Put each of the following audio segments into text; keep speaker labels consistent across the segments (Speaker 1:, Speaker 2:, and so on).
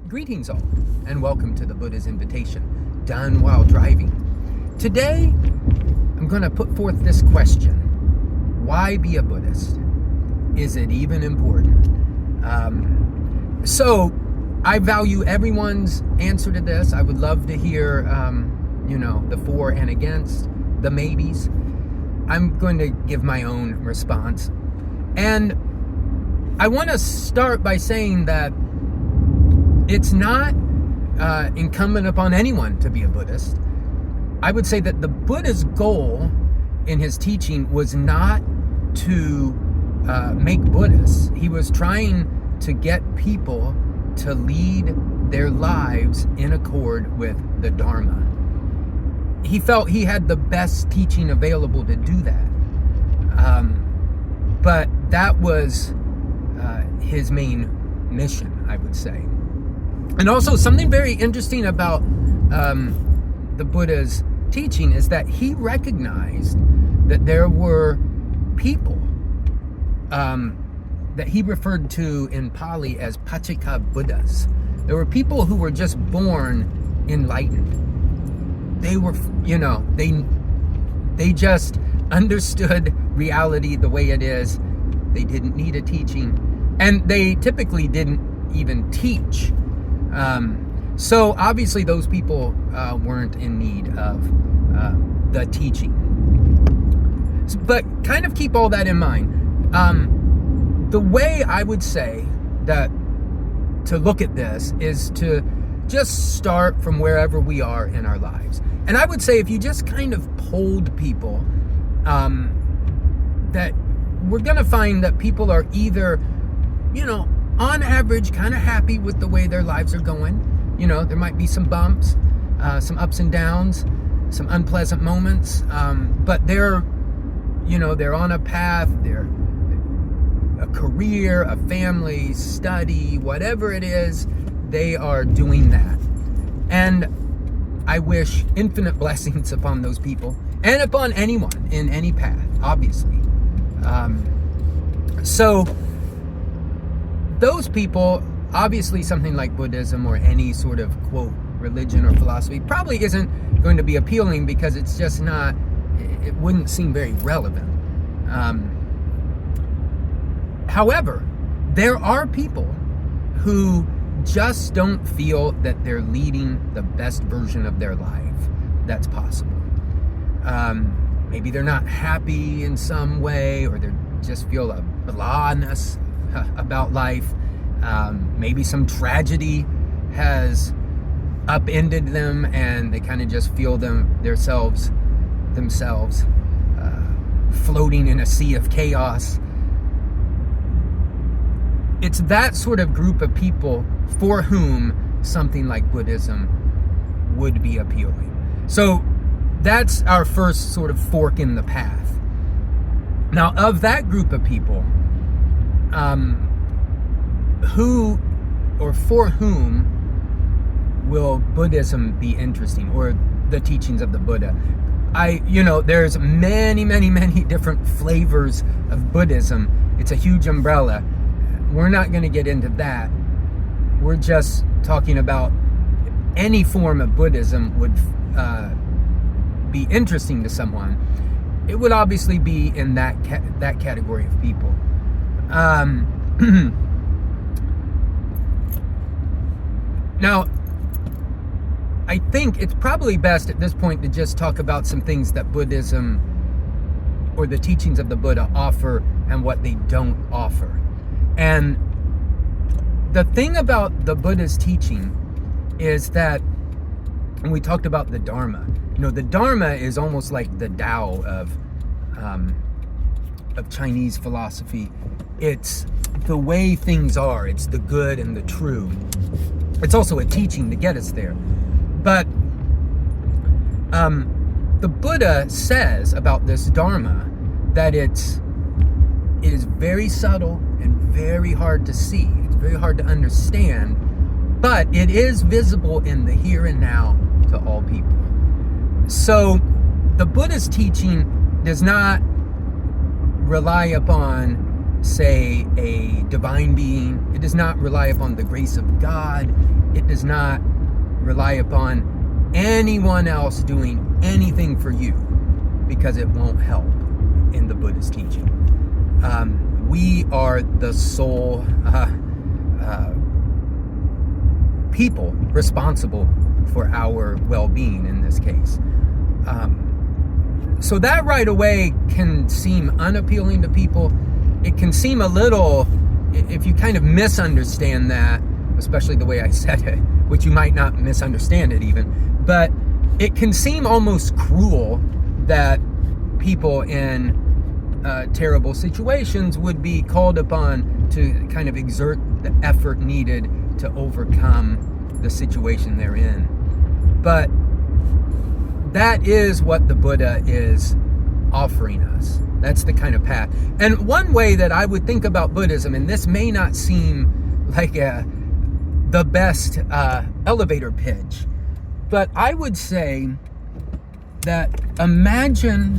Speaker 1: Greetings all, and welcome to the Buddha's Invitation, done while driving. Today, I'm going to put forth this question. Why be a Buddhist? Is it even important? So, I value everyone's answer to this. I would love to hear, the for and against, the maybes. I'm going to give my own response. And I want to start by saying that it's not incumbent upon anyone to be a Buddhist. I would say that the Buddha's goal in his teaching was not to make Buddhists. He was trying to get people to lead their lives in accord with the Dharma. He felt he had the best teaching available to do that. But that was his main mission, I would say. And also something very interesting about the Buddha's teaching is that he recognized that there were people that he referred to in Pali as Pacceka Buddhas. There were people who were just born enlightened. They were, they just understood reality the way it is. They didn't need a teaching. And they typically didn't even teach. So obviously those people weren't in need of the teaching. But kind of keep all that in mind. The way I would say that to look at this is to just start from wherever we are in our lives. And I would say if you just kind of polled people, that we're going to find that people are either, on average, kind of happy with the way their lives are going. There might be some bumps, some ups and downs, some unpleasant moments, but they're on a path, they're a career, a family, study, whatever it is, they are doing that. And I wish infinite blessings upon those people and upon anyone in any path, obviously. So those people, obviously something like Buddhism or any sort of, quote, religion or philosophy probably isn't going to be appealing because it's just not, it wouldn't seem very relevant. However, there are people who just don't feel that they're leading the best version of their life that's possible. Maybe they're not happy in some way, or they just feel a blahness about life. Maybe some tragedy has upended them and they kind of just feel themselves floating in a sea of chaos. It's that sort of group of people for whom something like Buddhism would be appealing. So that's our first sort of fork in the path. Now, of that group of people, who or for whom will Buddhism be interesting, or the teachings of the Buddha? There's many, many, many different flavors of Buddhism. It's a huge umbrella. We're not going to get into that. We're just talking about any form of Buddhism would be interesting to someone. It would obviously be in that category of people. Now, I think it's probably best at this point to just talk about some things that Buddhism or the teachings of the Buddha offer and what they don't offer. And the thing about the Buddha's teaching is that, and we talked about the Dharma. The Dharma is almost like the Tao of Chinese philosophy. It's the way things are. It's the good and the true. It's also a teaching to get us there. But the Buddha says about this Dharma that it is very subtle and very hard to see. It's very hard to understand, but it is visible in the here and now to all people. So the Buddha's teaching does not rely upon say, a divine being. It does not rely upon the grace of God. It does not rely upon anyone else doing anything for you, because it won't help in the Buddhist teaching. We are the sole people responsible for our well-being in this case. So that right away can seem unappealing to people. It can seem a little, if you kind of misunderstand that, especially the way I said it, which you might not misunderstand it even, but it can seem almost cruel that people in terrible situations would be called upon to kind of exert the effort needed to overcome the situation they're in. But that is what the Buddha is offering us. That's the kind of path. And one way that I would think about Buddhism, and this may not seem like the best elevator pitch, but I would say that imagine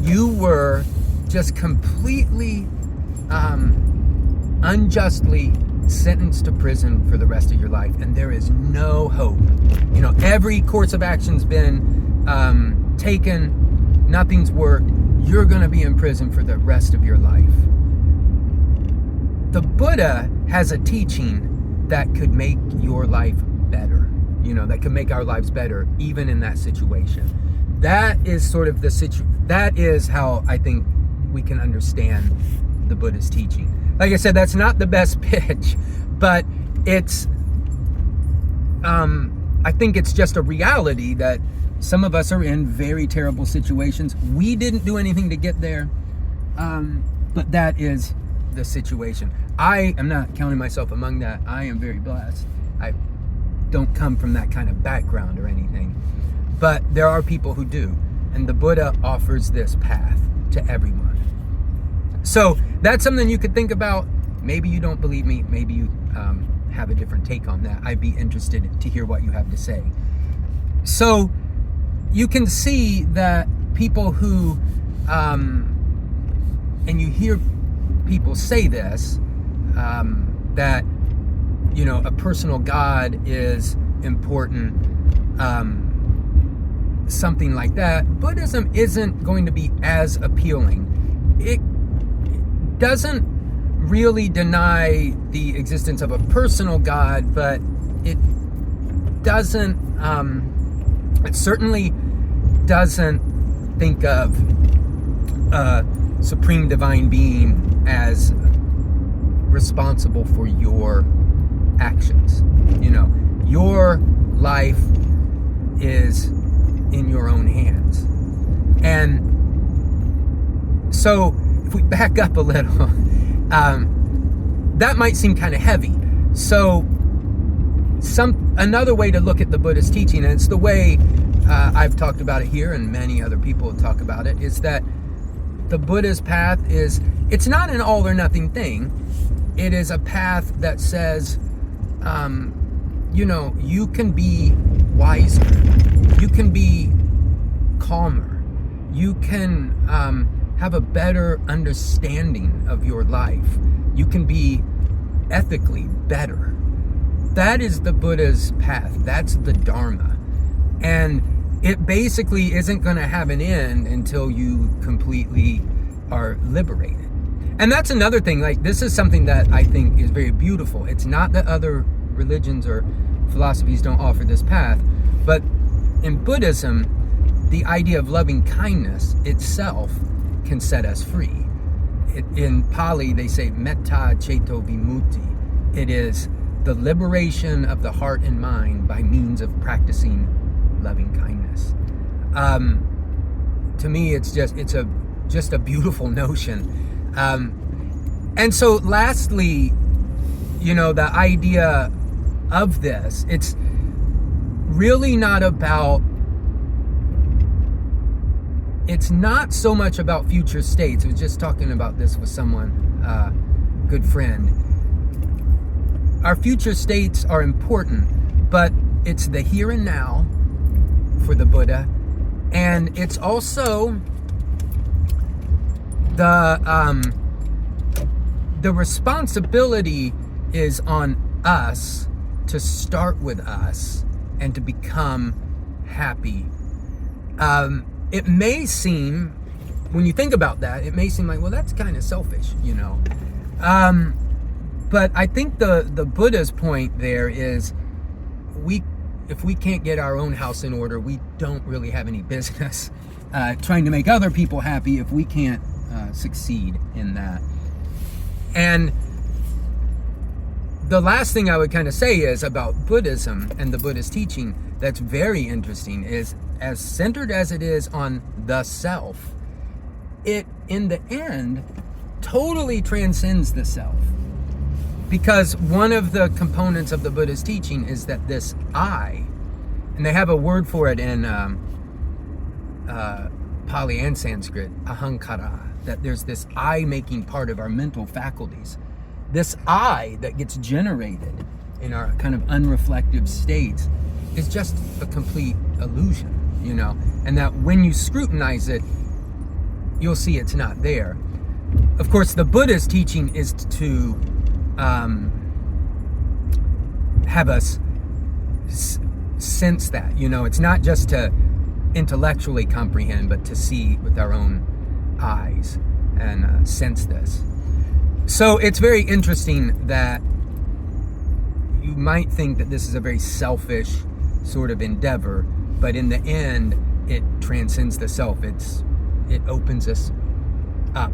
Speaker 1: you were just completely unjustly sentenced to prison for the rest of your life, and there is no hope. You know, every course of action's been taken, nothing's worked. You're going to be in prison for the rest of your life. The Buddha has a teaching that could make your life better, that could make our lives better even in that situation. That is sort of that is how I think we can understand the Buddha's teaching. Like I said, that's not the best pitch, but it's I think it's just a reality that some of us are in very terrible situations. We didn't do anything to get there, but that is the situation. I am not counting myself among that. I am very blessed. I don't come from that kind of background or anything, but there are people who do, and the Buddha offers this path to everyone. So that's something you could think about. Maybe you don't believe me. Maybe you have a different take on that. I'd be interested to hear what you have to say. So you can see that people who, and you hear people say this, that, a personal God is important, something like that. Buddhism isn't going to be as appealing. It doesn't really deny the existence of a personal God, but it doesn't, it certainly doesn't think of a supreme divine being as responsible for your actions. Your life is in your own hands. And so if we back up a little, that might seem kind of heavy. So another way to look at the Buddhist teaching, and it's the way I've talked about it here and many other people talk about it, is that the Buddha's path it's not an all or nothing thing. It is a path that says, you can be wiser, you can be calmer, you can have a better understanding of your life, you can be ethically better. That is the Buddha's path. That's the Dharma. And it basically isn't going to have an end until you completely are liberated. And that's another thing. Like, this is something that I think is very beautiful. It's not that other religions or philosophies don't offer this path, but in Buddhism, the idea of loving kindness itself can set us free. In Pali, they say metta ceto vimutti. It is the liberation of the heart and mind by means of practicing loving kindness. To me, it's just a beautiful notion. And so lastly, the idea of this, it's really not about, it's not so much about future states. I was just talking about this with someone, good friend. Our future states are important, but it's the here and now for the Buddha, and it's also the the responsibility is on us to start with us and to become happy. It may seem, when you think about that, it may seem like, well, that's kind of selfish, but I think the Buddha's point there is, if we can't get our own house in order, we don't really have any business trying to make other people happy if we can't succeed in that. And the last thing I would kind of say is about Buddhism and the Buddhist teaching that's very interesting is, as centered as it is on the self, it, in the end, totally transcends the self. Because one of the components of the Buddhist teaching is that this I, and they have a word for it in Pali and Sanskrit, ahankara, that there's this I-making part of our mental faculties. This I that gets generated in our kind of unreflective states is just a complete illusion, and that when you scrutinize it, you'll see it's not there. Of course, the Buddhist teaching is to have us sense that, it's not just to intellectually comprehend, but to see with our own eyes and sense this. So it's very interesting that you might think that this is a very selfish sort of endeavor, but in the end, it transcends the self. It opens us up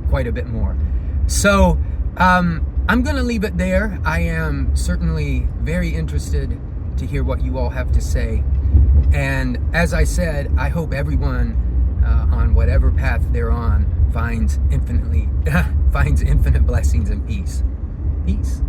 Speaker 1: quite a bit more. So I'm going to leave it there. I am certainly very interested to hear what you all have to say. And as I said, I hope everyone on whatever path they're on finds infinite blessings and peace. Peace.